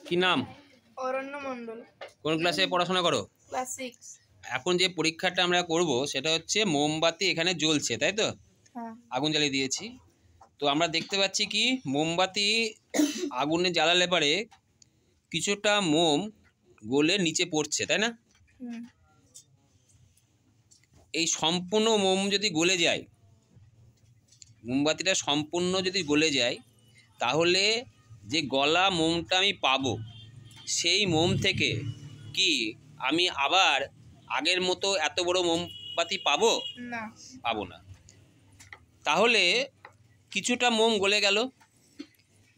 কি নাম? অরণ্য মণ্ডল। কোন ক্লাসে পড়াশোনা করো? ক্লাস 6। এখন যে পরীক্ষাটা আমরা করব সেটা হচ্ছে মোমবাতি এখানে জ্বলছে, তাই তো? হ্যাঁ। আগুন জ্বালিয়ে দিয়েছি। তো আমরা দেখতে পাচ্ছি কি মোমবাতি আগুনে জ্বালালে পারে কিছুটা মোম গলে নিচে পড়ছে, তাই না? এই সম্পূর্ণ মোম যদি গলে যায়, মোমবাতিটা সম্পূর্ণ যদি গলে যায়, তাহলে যে গলা মোমটা আমি পাবো সেই মোম থেকে কি আমি আবার আগের মতো এত বড় মোমবাতি পাবো? না, পাবো না। তাহলে কিছুটা মোম গলে গেল,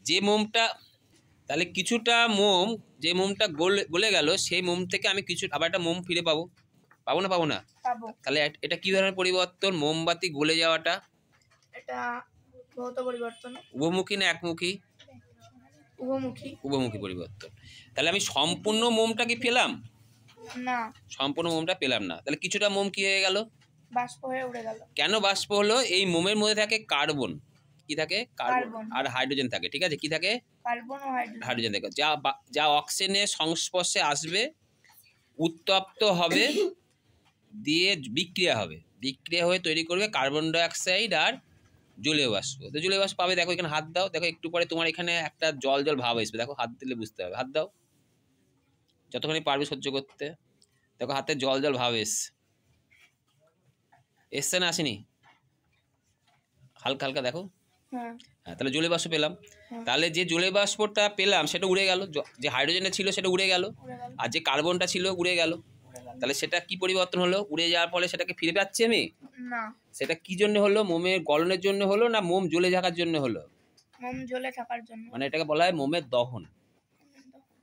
যে মোমটা, তাহলে কিছুটা মোম, যে মোমটা গলে গেল সেই মোম থেকে আমি কিছু আবার একটা মোম ফিরে পাবো। পাবো না? পাবো না? পাবো। তাহলে এটা কি ধরনের পরিবর্তন? মোমবাতি গলে যাওয়াটা এটা ভৌত পরিবর্তন। উভমুখী না একমুখী? উভমুখী। উভমুখী পরিবর্তন। তাহলে আমি সম্পূর্ণ মোমটা কি পেলাম? না, সম্পূর্ণ মোমটা পেলাম না। তাহলে কিছুটা মোম কি হয়ে গেল? বাষ্প হয়ে উড়ে গেল। কেন বাষ্প হলো? এই মোমের মধ্যে থাকে কার্বন। কি থাকে? কার্বন। আর হাইড্রোজেন থাকে। ঠিক আছে, কি থাকে? কার্বন ও হাইড্রোজেন থাকে। যা অক্সিজেনের সংস্পর্শে আসবে, উত্তপ্ত হবে, দিয়ে বিক্রিয়া হবে, বিক্রিয়া হয়ে তৈরি করবে কার্বন ডাইঅক্সাইড আর জলীয় বাষ্প। তো জলীয় বাষ্প পাবে, দেখো এখানে হাত দাও, দেখো একটু পরে তোমার এখানে একটা জল জল ভাব আসবে, দেখো হাত দিলে বুঝতে হবে। হাত দাও, যতক্ষণ পারবে সহ্য করতে। দেখো হাতে জল জল ভাব এসছে না আসেনি? হালকা হালকা দেখো। হ্যাঁ, তাহলে জলীয় বাষ্প পেলাম। তাহলে যে জলীয় বাষ্পটা পেলাম সেটা উড়ে গেল, যে হাইড্রোজেনটা ছিল সেটা উড়ে গেল, আর যে কার্বনটা ছিল উড়ে গেল। তাহলে সেটা কি পরিবর্তন হলো? উড়ে যাওয়ার ফলে সেটাকে ফিরে পাচ্ছি আমি না। সেটা কি জন্য হলো? মোমের গলনের জন্য হলো না মোম জ্বলে থাকার জন্য হলো? মোম জ্বলে থাকার জন্য। মানে এটাকে বলা হয় মোমের দহন।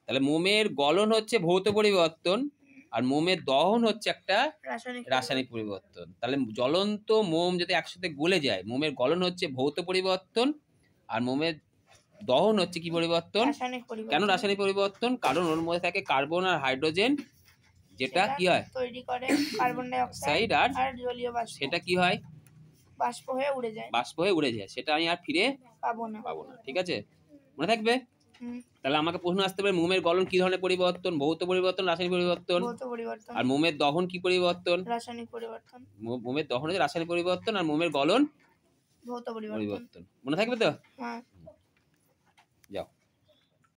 তাহলে মোমের গলন হচ্ছে ভৌত পরিবর্তন, আর মোমের দহন হচ্ছে একটা রাসায়নিক পরিবর্তন। তাহলে জ্বলন্ত মোম যদি একসাথে গলে যায়, মোমের গলন হচ্ছে ভৌত পরিবর্তন, আর মোমের দহন হচ্ছে কি পরিবর্তন? কেন রাসায়নিক পরিবর্তন? কারণ ওর মধ্যে থাকে কার্বন আর হাইড্রোজেন, যেটা কি হয়? তৈরি করে কার্বন ডাইঅক্সাইড আর জলীয় বাষ্প। সেটা কি হয়? বাষ্প হয়ে উড়ে যায়। বাষ্প হয়ে উড়ে যায়, সেটা আমি আর ফিরে পাবো না। ঠিক আছে, মনে থাকবে? তাহলে আমাকে প্রশ্ন আসতে পারে মোমের গলন কি ধরনের পরিবর্তন? ভৌত পরিবর্তন, রাসায়নিক পরিবর্তন? ভৌত পরিবর্তন। আর মোমের দহন কি পরিবর্তন? রাসায়নিক পরিবর্তন। মোমের দহন হচ্ছে রাসায়নিক পরিবর্তন, আর মোমের গলন ভৌত পরিবর্তন। মনে থাকবে তো? হ্যাঁ।